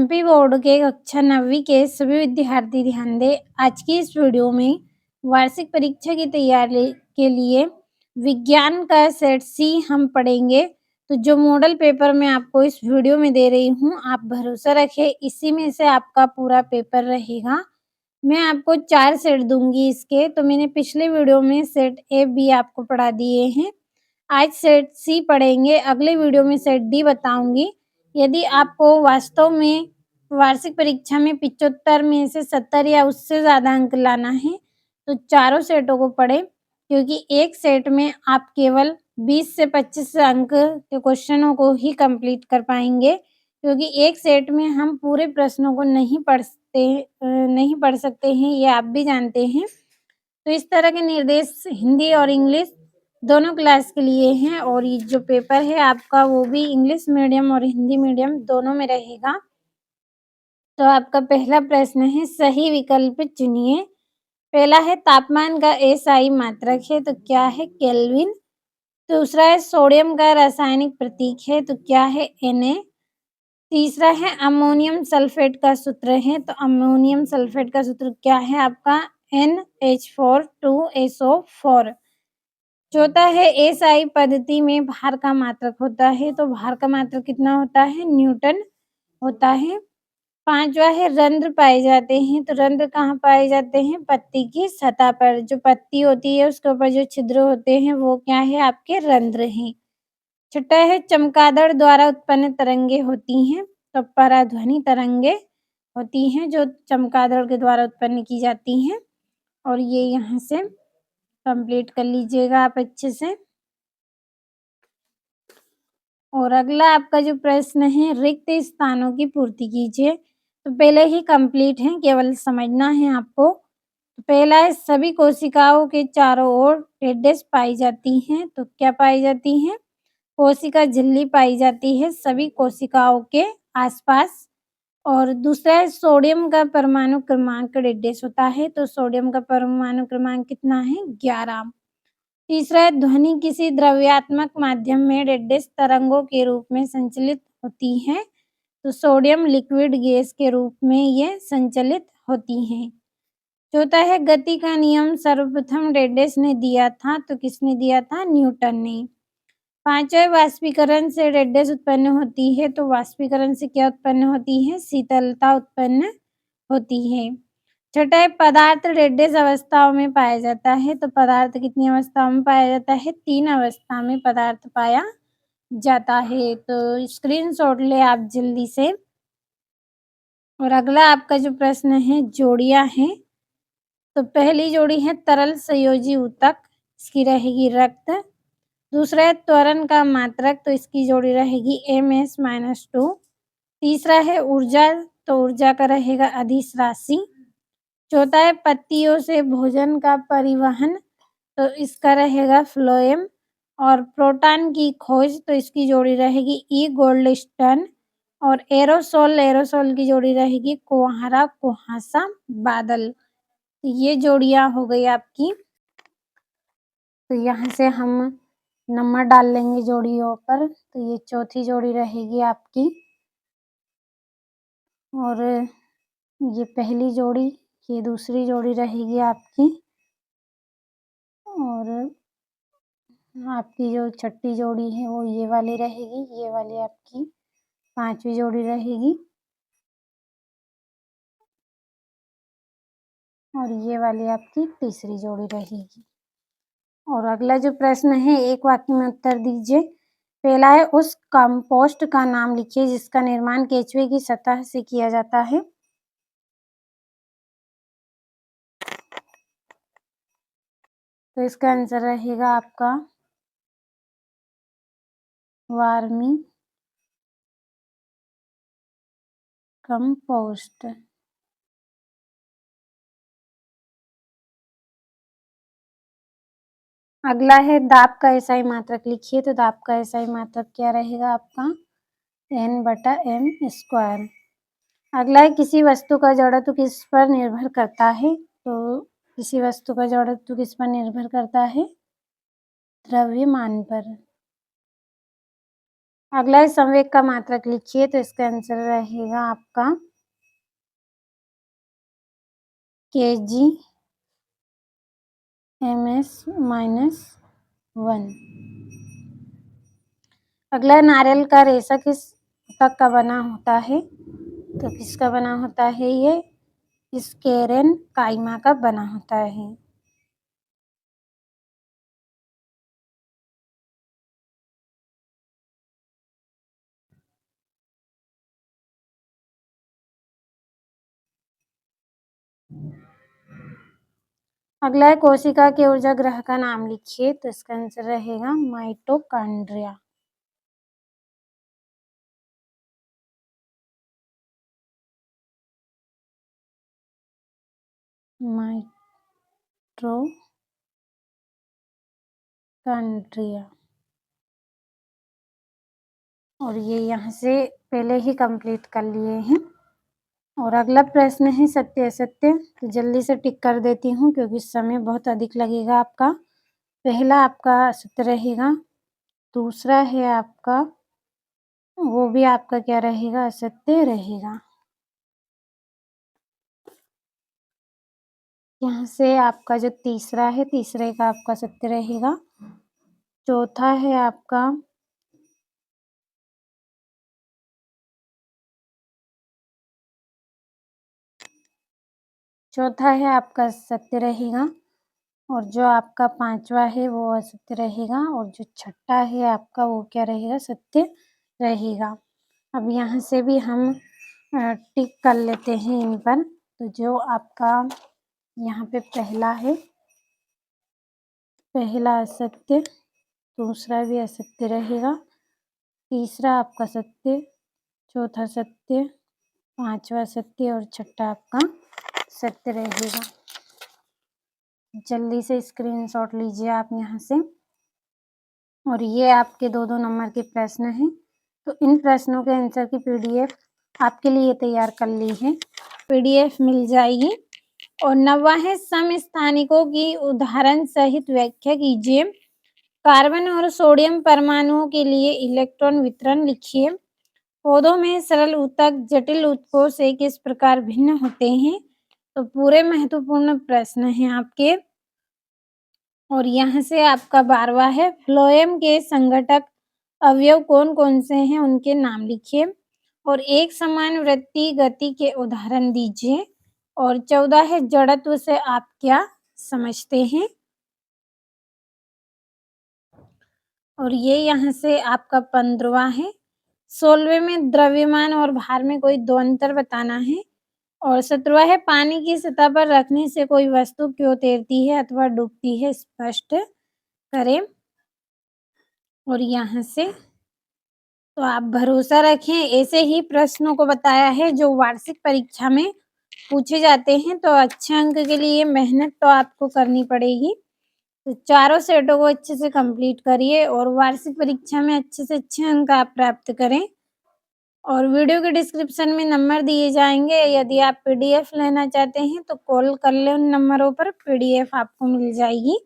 MP board के कक्षा 9वीं के सभी विद्यार्थी ध्यान दें। आज की इस वीडियो में वार्षिक परीक्षा की तैयारी के लिए विज्ञान का सेट सी हम पढ़ेंगे। तो जो मॉडल पेपर मैं आपको इस वीडियो में दे रही हूँ, आप भरोसा रखें, इसी में से आपका पूरा पेपर रहेगा। मैं आपको 4 सेट दूंगी इसके। तो मैंने पिछले वीडियो में सेट ए बी आपको पढ़ा दिए हैं। आज सेट सी पढ़ेंगे, अगले वीडियो में सेट डी बताऊंगी। यदि आपको वास्तव में वार्षिक परीक्षा में 75 में से 70 या उससे ज़्यादा अंक लाना है, तो चारों सेटों को पढ़ें, क्योंकि एक सेट में आप केवल 20 से 25 अंक के क्वेश्चनों को ही कंप्लीट कर पाएंगे, क्योंकि एक सेट में हम पूरे प्रश्नों को नहीं पढ़ सकते हैं, ये आप भी जानते हैं। तो इस तरह के निर्देश हिंदी और इंग्लिश दोनों क्लास के लिए हैं, और ये जो पेपर है आपका वो भी इंग्लिश मीडियम और हिंदी मीडियम दोनों में रहेगा। तो आपका पहला प्रश्न है, सही विकल्प चुनिए। पहला है तापमान का एसआई मात्रक है, तो क्या है? केल्विन। दूसरा है सोडियम का रासायनिक प्रतीक है, तो क्या है? Na। तीसरा है अमोनियम सल्फेट का सूत्र है, तो अमोनियम सल्फेट का सूत्र क्या है आपका? NH4 2SO4। चौथा है एसआई पद्धति में भार का मात्रक होता है, तो भार का मात्रक कितना होता है? न्यूटन होता है। पांचवा है रंध्र पाए जाते हैं, तो रंध्र कहाँ पाए जाते हैं? पत्ती की सतह पर। जो पत्ती होती है उसके ऊपर जो छिद्र होते हैं वो क्या है? आपके रंध्र हैं। छठा है चमगादड़ द्वारा उत्पन्न तरंगे होती हैं, तो पराध्वनि तरंगे होती हैं जो चमगादड़ के द्वारा उत्पन्न की जाती हैं। और ये यहाँ से कंप्लीट कर लीजिएगा आप अच्छे से। और अगला आपका जो प्रश्न है, रिक्त स्थानों की पूर्ति कीजिए। तो पहले ही कंप्लीट है, केवल समझना है आपको। तो पहला है सभी कोशिकाओं के चारों ओर डेड्स पाई जाती हैं, तो क्या पाई जाती हैं? कोशिका झिल्ली पाई जाती है सभी कोशिकाओं के आसपास। और दूसरा है सोडियम का परमाणु क्रमांक डेड्स होता है, तो सोडियम का परमाणु क्रमांक कितना है? 11। तीसरा है ध्वनि किसी द्रव्यात्मक माध्यम में डेड्स तरंगों के रूप में संचलित होती है, तो सोडियम लिक्विड गैस के रूप में ये संचलित होती हैं। चौथा है गति का नियम सर्वप्रथम डेड्स ने दिया था, तो किसने दिया था? न्यूटन ने। पांचवा वाष्पीकरण से डेड्स उत्पन्न होती है, तो वाष्पीकरण से क्या उत्पन्न होती है? शीतलता उत्पन्न होती है। छठा है पदार्थ डेड्स अवस्थाओं में पाया जाता है, तो पदार्थ कितनी अवस्थाओं में पाया जाता है? 3 अवस्था में पदार्थ पाया जाता है। तो स्क्रीनशॉट ले आप जल्दी से। और अगला आपका जो प्रश्न है, जोड़ियां हैं। तो पहली जोड़ी है तरल संयोजी ऊतक, इसकी रहेगी रक्त। दूसरा है त्वरण का मात्रक, तो इसकी जोड़ी रहेगी Ms-2। तीसरा है ऊर्जा, तो ऊर्जा का रहेगा अदिश राशि। चौथा है पत्तियों से भोजन का परिवहन, तो इसका रहेगा फ्लोएम। और प्रोटॉन की खोज, तो इसकी जोड़ी रहेगी ई गोल्डस्टन। और एरोसोल की जोड़ी रहेगी कुहारा कुहासा बादल। तो ये जोड़ियां हो गई आपकी। तो यहाँ से हम नंबर डाल लेंगे जोड़ियों पर। तो ये चौथी जोड़ी रहेगी आपकी, और ये पहली जोड़ी, ये दूसरी जोड़ी रहेगी आपकी, और आपकी जो छठी जोड़ी है वो ये वाली रहेगी, ये वाली आपकी पांचवी जोड़ी रहेगी, और ये वाली आपकी तीसरी जोड़ी रहेगी। और अगला जो प्रश्न है, एक वाक्य में उत्तर दीजिए। पहला है उस कंपोस्ट का नाम लिखिए जिसका निर्माण केचुए की सतह से किया जाता है। तो इसका आंसर रहेगा आपका वर्मी कंपोस्ट। अगला है दाब का एसआई मात्रक लिखिए। तो दाब का एसआई मात्रक क्या रहेगा आपका? N/m²। अगला है किसी वस्तु का जड़त्व किस पर निर्भर करता है? तो किसी वस्तु का जड़त्व किस पर निर्भर करता है? द्रव्यमान पर। अगला है संवेग का मात्रक लिखिए, तो इसका आंसर रहेगा आपका kg -1। अगला नारियल का रेशा किस ऊतक का बना होता है? तो किसका बना होता है ये? स्केरेन काइमा का बना होता है। अगला है कोशिका के ऊर्जा ग्रह का नाम लिखिए, तो इसका आंसर रहेगा माइटोकॉन्ड्रिया। माइटोकॉन्ड्रिया। और ये यहाँ से पहले ही कंप्लीट कर लिए हैं। और अगला प्रश्न है सत्य असत्य, तो जल्दी से टिक कर देती हूँ क्योंकि समय बहुत अधिक लगेगा आपका। पहला आपका सत्य रहेगा, दूसरा है आपका वो भी आपका क्या रहेगा? असत्य रहेगा। यहाँ से आपका जो तीसरा है, तीसरे का आपका सत्य रहेगा। चौथा है आपका सत्य रहेगा। और जो आपका पांचवा है वो असत्य रहेगा। और जो छठा है आपका वो क्या रहेगा? सत्य रहेगा। अब यहाँ से भी हम टिक कर लेते हैं इन पर। तो जो आपका यहाँ पे पहला है, पहला असत्य, दूसरा भी असत्य रहेगा, तीसरा आपका सत्य, चौथा सत्य, पांचवा सत्य और छठा आपका सत्य रहेगा। जल्दी से स्क्रीनशॉट लीजिए आप यहाँ से। और ये आपके 2-2 नंबर के प्रश्न हैं। तो इन प्रश्नों के आंसर की पीडीएफ आपके लिए तैयार कर ली है, पीडीएफ मिल जाएगी। और 9वां है समस्थानिकों की उदाहरण सहित व्याख्या कीजिए। कार्बन और सोडियम परमाणुओं के लिए इलेक्ट्रॉन वितरण लिखिए। पौधों में सरल ऊतक जटिल ऊतकों से किस प्रकार भिन्न होते हैं? तो पूरे महत्वपूर्ण प्रश्न हैं आपके। और यहाँ से आपका 12वां है फ्लोएम के संघटक अवयव कौन कौन से हैं, उनके नाम लिखिए। और एक समान वृत्तीय गति के उदाहरण दीजिए। और 14 है जड़त्व से आप क्या समझते हैं? और ये यहाँ से आपका 15वां है 16वें में द्रव्यमान और भार में कोई दो अंतर बताना है। और 17वां है पानी की सतह पर रखने से कोई वस्तु क्यों तैरती है अथवा डूबती है, स्पष्ट करें। और यहाँ से तो आप भरोसा रखें, ऐसे ही प्रश्नों को बताया है जो वार्षिक परीक्षा में पूछे जाते हैं। तो अच्छे अंक के लिए मेहनत तो आपको करनी पड़ेगी। तो चारों सेटों को अच्छे से कंप्लीट करिए और वार्षिक परीक्षा में अच्छे से अच्छे अंक आप प्राप्त करें। और वीडियो के डिस्क्रिप्शन में नंबर दिए जाएंगे, यदि आप पीडीएफ लेना चाहते हैं तो कॉल कर लें उन नंबरों पर, पीडीएफ आपको मिल जाएगी।